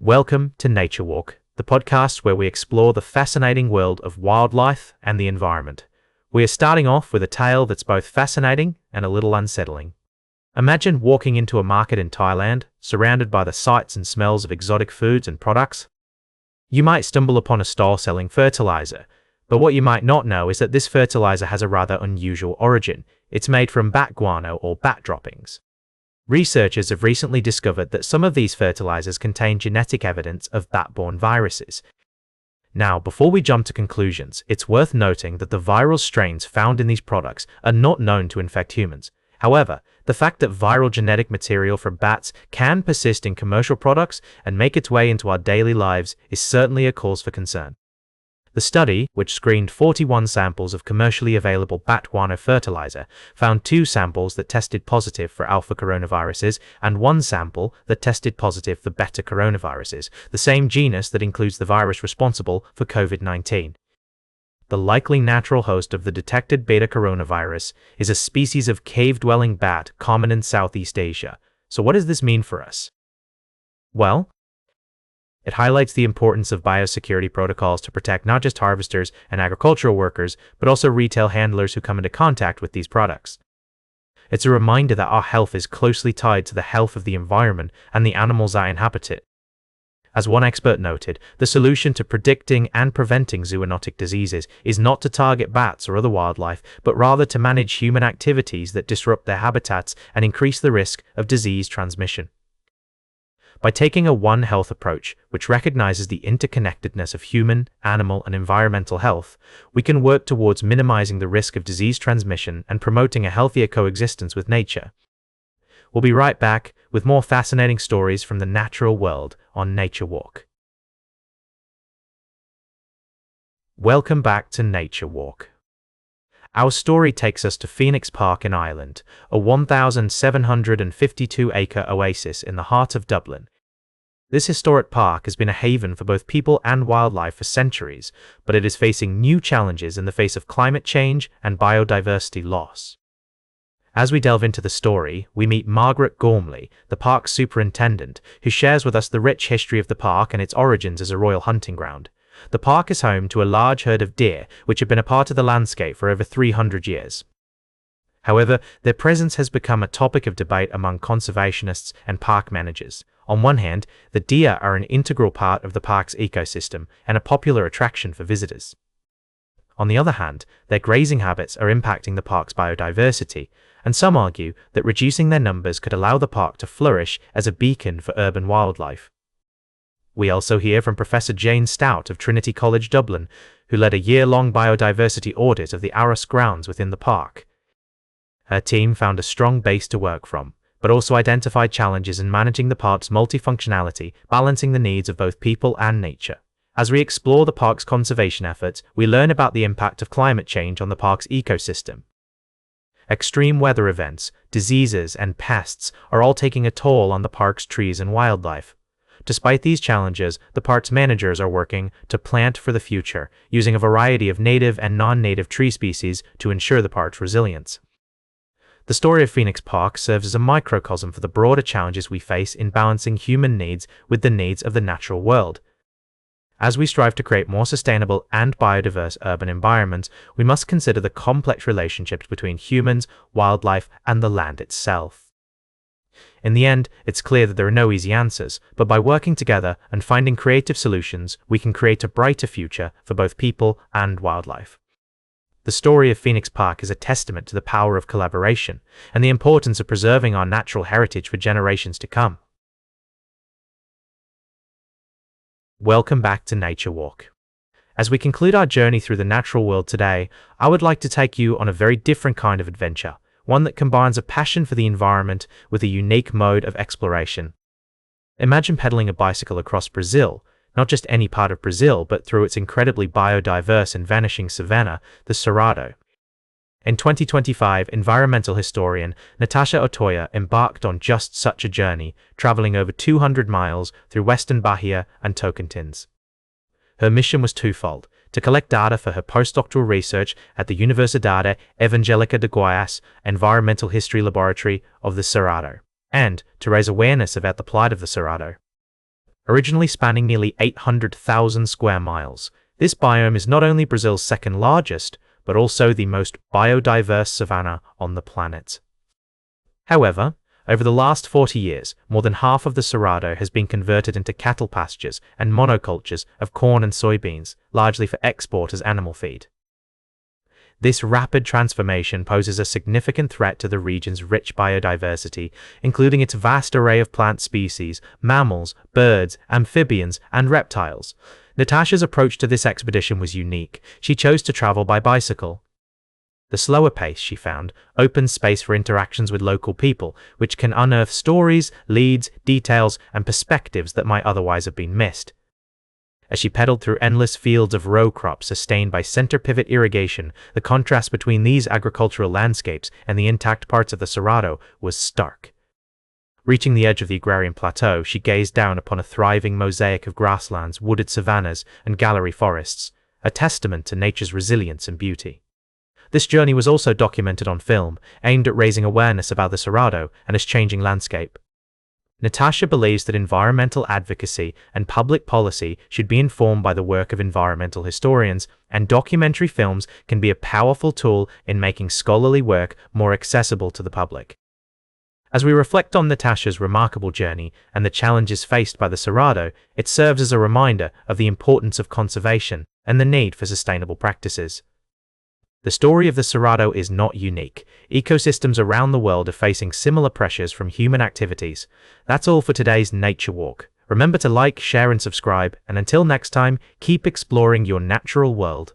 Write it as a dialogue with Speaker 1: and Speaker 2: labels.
Speaker 1: Welcome to Nature Walk, the podcast where we explore the fascinating world of wildlife and the environment. We are starting off with a tale that's both fascinating and a little unsettling. Imagine walking into a market in Thailand, surrounded by the sights and smells of exotic foods and products. You might stumble upon a stall selling fertilizer, but what you might not know is that this fertilizer has a rather unusual origin. It's made from bat guano or bat droppings. Researchers have recently discovered that some of these fertilizers contain genetic evidence of Bat-Borne viruses. Now, before we jump to conclusions, it's worth noting that the viral strains found in these products are not known to infect humans. However, the fact that viral genetic material from bats can persist in commercial products and make its way into our daily lives is certainly a cause for concern. The study, which screened 41 samples of commercially available bat guano fertilizer, found 2 samples that tested positive for alpha coronaviruses and 1 sample that tested positive for beta coronaviruses, the same genus that includes the virus responsible for COVID-19. The likely natural host of the detected beta coronavirus is a species of cave-dwelling bat common in Southeast Asia. So what does this mean for us? Well, it highlights the importance of biosecurity protocols to protect not just harvesters and agricultural workers, but also retail handlers who come into contact with these products. It's a reminder that our health is closely tied to the health of the environment and the animals that inhabit it. As one expert noted, the solution to predicting and preventing zoonotic diseases is not to target bats or other wildlife, but rather to manage human activities that disrupt their habitats and increase the risk of disease transmission. By taking a One Health approach, which recognizes the interconnectedness of human, animal, and environmental health, we can work towards minimizing the risk of disease transmission and promoting a healthier coexistence with nature. We'll be right back with more fascinating stories from the natural world on Nature Walk. Welcome back to Nature Walk. Our story takes us to Phoenix Park in Ireland, a 1,752-acre oasis in the heart of Dublin. This historic park has been a haven for both people and wildlife for centuries, but it is facing new challenges in the face of climate change and biodiversity loss. As we delve into the story, we meet Margaret Gormley, the park's superintendent, who shares with us the rich history of the park and its origins as a royal hunting ground. The park is home to a large herd of deer, which have been a part of the landscape for over 300 years. However, their presence has become a topic of debate among conservationists and park managers. On one hand, the deer are an integral part of the park's ecosystem and a popular attraction for visitors. On the other hand, their grazing habits are impacting the park's biodiversity, and some argue that reducing their numbers could allow the park to flourish as a beacon for urban wildlife. We also hear from Professor Jane Stout of Trinity College Dublin, who led a year-long biodiversity audit of the Aras grounds within the park. Her team found a strong base to work from, but also identified challenges in managing the park's multifunctionality, balancing the needs of both people and nature. As we explore the park's conservation efforts, we learn about the impact of climate change on the park's ecosystem. Extreme weather events, diseases, and pests are all taking a toll on the park's trees and wildlife. Despite these challenges, the park's managers are working to plant for the future, using a variety of native and non-native tree species to ensure the park's resilience. The story of Phoenix Park serves as a microcosm for the broader challenges we face in balancing human needs with the needs of the natural world. As we strive to create more sustainable and biodiverse urban environments, we must consider the complex relationships between humans, wildlife, and the land itself. In the end, it's clear that there are no easy answers, but by working together and finding creative solutions, we can create a brighter future for both people and wildlife. The story of Phoenix Park is a testament to the power of collaboration and the importance of preserving our natural heritage for generations to come. Welcome back to Nature Walk. As we conclude our journey through the natural world today, I would like to take you on a very different kind of adventure, one that combines a passion for the environment with a unique mode of exploration. Imagine pedaling a bicycle across Brazil, not just any part of Brazil, but through its incredibly biodiverse and vanishing savanna, the Cerrado. In 2025, environmental historian Natasha Otoya embarked on just such a journey, traveling over 200 miles through western Bahia and Tocantins. Her mission was twofold: to collect data for her postdoctoral research at the Universidade Evangélica de Goiás Environmental History Laboratory of the Cerrado, and to raise awareness about the plight of the Cerrado. originally spanning nearly 800,000 square miles. This biome is not only Brazil's second largest, but also the most biodiverse savanna on the planet. However, over the last 40 years, more than half of the Cerrado has been converted into cattle pastures and monocultures of corn and soybeans, largely for export as animal feed. This rapid transformation poses a significant threat to the region's rich biodiversity, including its vast array of plant species, mammals, birds, amphibians, and reptiles. Natasha's approach to this expedition was unique. She chose to travel by bicycle. The slower pace, she found, opens space for interactions with local people, which can unearth stories, leads, details, and perspectives that might otherwise have been missed. As she pedaled through endless fields of row crops sustained by center pivot irrigation, the contrast between these agricultural landscapes and the intact parts of the Cerrado was stark. Reaching the edge of the agrarian plateau, she gazed down upon a thriving mosaic of grasslands, wooded savannas, and gallery forests, a testament to nature's resilience and beauty. This journey was also documented on film, aimed at raising awareness about the Cerrado and its changing landscape. Natasha believes that environmental advocacy and public policy should be informed by the work of environmental historians, and documentary films can be a powerful tool in making scholarly work more accessible to the public. As we reflect on Natasha's remarkable journey and the challenges faced by the Cerrado, it serves as a reminder of the importance of conservation and the need for sustainable practices. The story of the Cerrado is not unique. Ecosystems around the world are facing similar pressures from human activities. That's all for today's Nature Walk. Remember to like, share, and subscribe, and until next time, keep exploring your natural world.